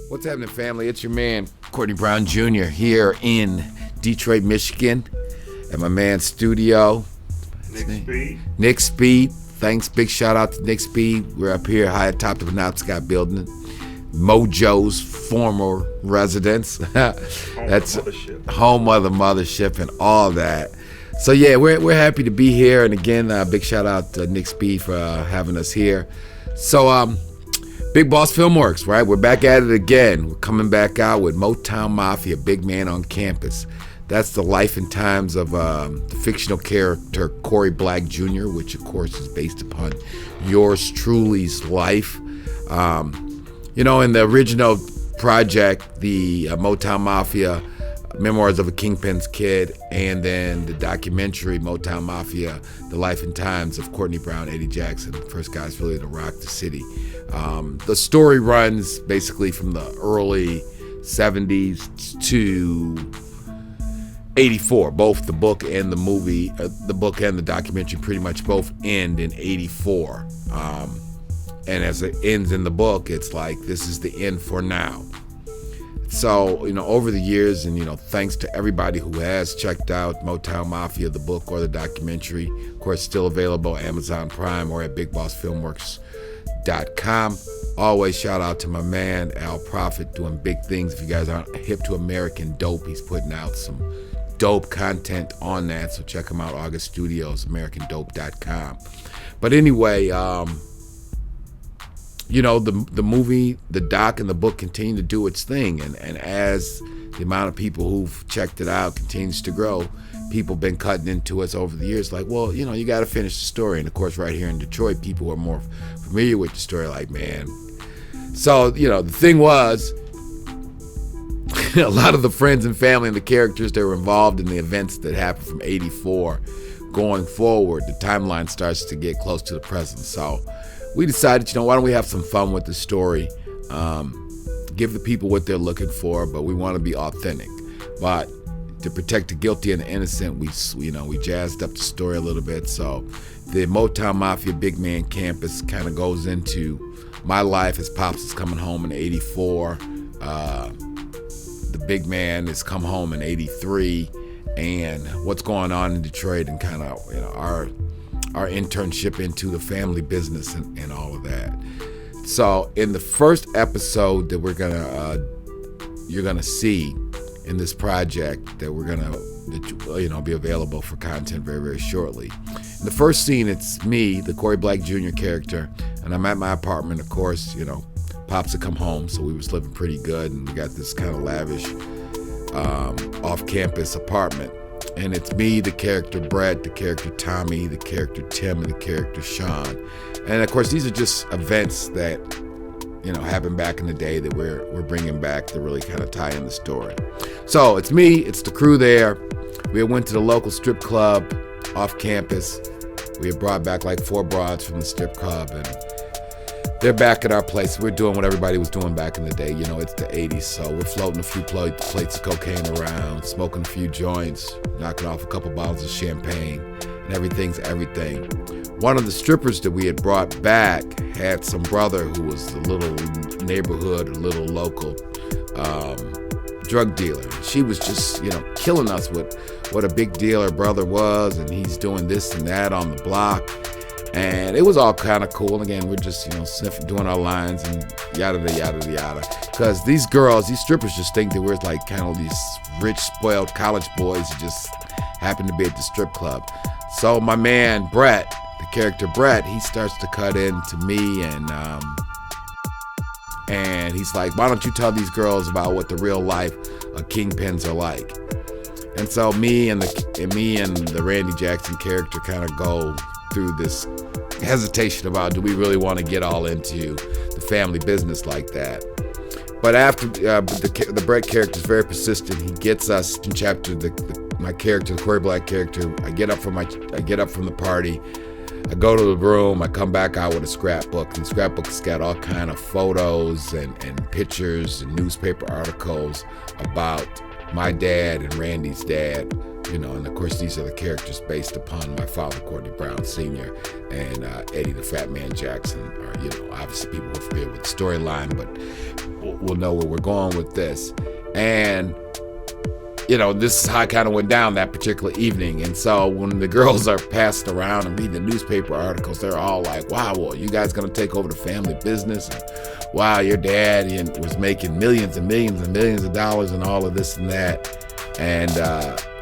What's happening, family? It's your man, Courtney Brown Jr. here in Detroit, Michigan at my man's studio. Nick Speed. Thanks. Big shout out to Nick Speed. We're up here high atop the Penobscot building. Mojo's former residence. That's home of the mothership and all that. So yeah, we're happy to be here. And again, big shout out to Nick Speed for having us here. So Big Boss Filmworks, right? We're back at it again. We're coming back out with Motown Mafia, Big Man on Campus. That's the life and times of the fictional character Corey Black Jr., which of course is based upon yours truly's life. In the original project, the Motown Mafia, Memoirs of a Kingpins Kid, and then the documentary Motown Mafia, The Life and Times of Courtney Brown, Eddie Jackson, first guys really to rock the city. The story runs basically from the early 70s to 84. Both the book and the movie, the book and the documentary pretty much both end in 84. And as it ends in the book, it's like, this is the end for now. So, over the years, and, thanks to everybody who has checked out Motown Mafia, the book or the documentary, of course, still available on Amazon Prime or at BigBossFilmworks.com. Always shout out to my man, Al Prophet, doing big things. If you guys aren't hip to American Dope, he's putting out some dope content on that. So check him out, August Studios, AmericanDope.com. But anyway, the movie, the doc, and the book continue to do its thing. And as the amount of people who've checked it out continues to grow, people have been cutting into us over the years like, well, you got to finish the story. And, of course, right here in Detroit, people who are more familiar with the story like, man. So, the thing was, a lot of the friends and family and the characters that were involved in the events that happened from 84 going forward, the timeline starts to get close to the present. So we decided, why don't we have some fun with the story, give the people what they're looking for, but we want to be authentic. But to protect the guilty and the innocent, we jazzed up the story a little bit. So the Motown Mafia Big Man Campus kind of goes into my life as Pops is coming home in 84. The Big Man has come home in 83, and what's going on in Detroit and kind of our internship into the family business and all of that. So in the first episode that you're gonna see in this project that will be available for content very, very shortly. In the first scene, it's me, the Corey Black Jr. character, and I'm at my apartment. Of course, Pops had come home, so we was living pretty good, and we got this kind of lavish off-campus apartment. And it's me, the character Brett, the character Tommy, the character Tim, and the character Sean. And of course, these are just events that happened back in the day that we're bringing back to really kind of tie in the story. So it's me, it's the crew there. We went to the local strip club off campus. We had brought back like 4 broads from the strip club, and they're back at our place. We're doing what everybody was doing back in the day. It's the 80s, so we're floating a few plates of cocaine around, smoking a few joints, knocking off a couple bottles of champagne, and everything's everything. One of the strippers that we had brought back had some brother who was a little neighborhood, a little local drug dealer. She was just, killing us with what a big deal her brother was, and he's doing this and that on the block. And it was all kind of cool. Again, we're just, sniffing, doing our lines and yada, yada, yada. Because these strippers just think that we're like kind of these rich, spoiled college boys who just happen to be at the strip club. So my man, Brett, the character Brett, he starts to cut into me and he's like, why don't you tell these girls about what the real life of kingpins are like? And so me and the Randy Jackson character kind of go through this hesitation about, do we really want to get all into the family business like that? But after the Brett character is very persistent, he gets us in chapter my character, the Corey Black character. I get up from the party, I go to the room, I come back out with a scrapbook, and the scrapbook's got all kind of photos and pictures and newspaper articles about my dad and Randy's dad, and of course these are the characters based upon my father, Courtney Brown Sr., and Eddie the Fat Man Jackson, are, obviously people who are familiar with the storyline, but we'll know where we're going with this. And this is how it kind of went down that particular evening. And so when the girls are passed around and reading the newspaper articles, they're all like, wow, well, you guys going to take over the family business? And, wow, your dad was making millions and millions and millions of dollars and all of this and that. And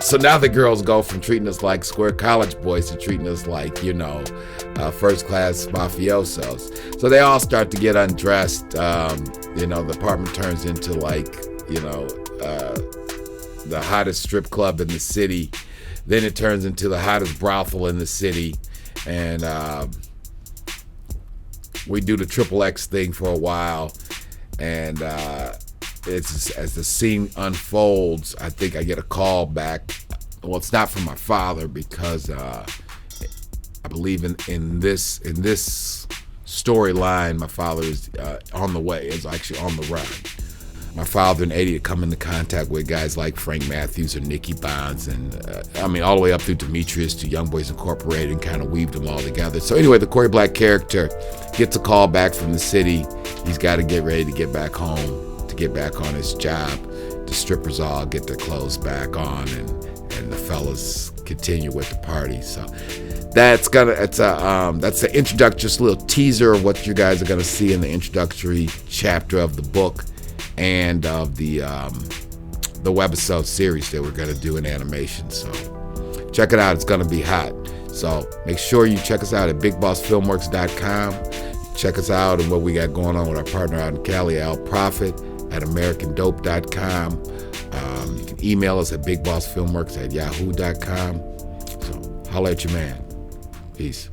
so now the girls go from treating us like square college boys to treating us like, first-class mafiosos. So they all start to get undressed. The apartment turns into like, the hottest strip club in the city. Then it turns into the hottest brothel in the city. And we do the triple X thing for a while. And it's as the scene unfolds, I think I get a call back. Well, it's not from my father, because I believe in this storyline, my father is on the way, is actually on the run. My father and Eddie had come into contact with guys like Frank Matthews or Nicky Bonds, and all the way up through Demetrius to Young Boys Incorporated, and kind of weaved them all together. So anyway, the Corey Black character gets a call back from the city. He's got to get ready to get back home, to get back on his job. The strippers all get their clothes back on, and the fellas continue with the party. So that's the introductory, just a little teaser of what you guys are gonna see in the introductory chapter of the book and of the webisode series that we're gonna do in animation. So check it out, it's gonna be hot. So make sure you check us out at BigBossFilmworks.com. Check us out and what we got going on with our partner out in Cali, Al Prophet, at AmericanDope.com. You can email us at BigBossFilmworks@yahoo.com. So holla at your man. Peace.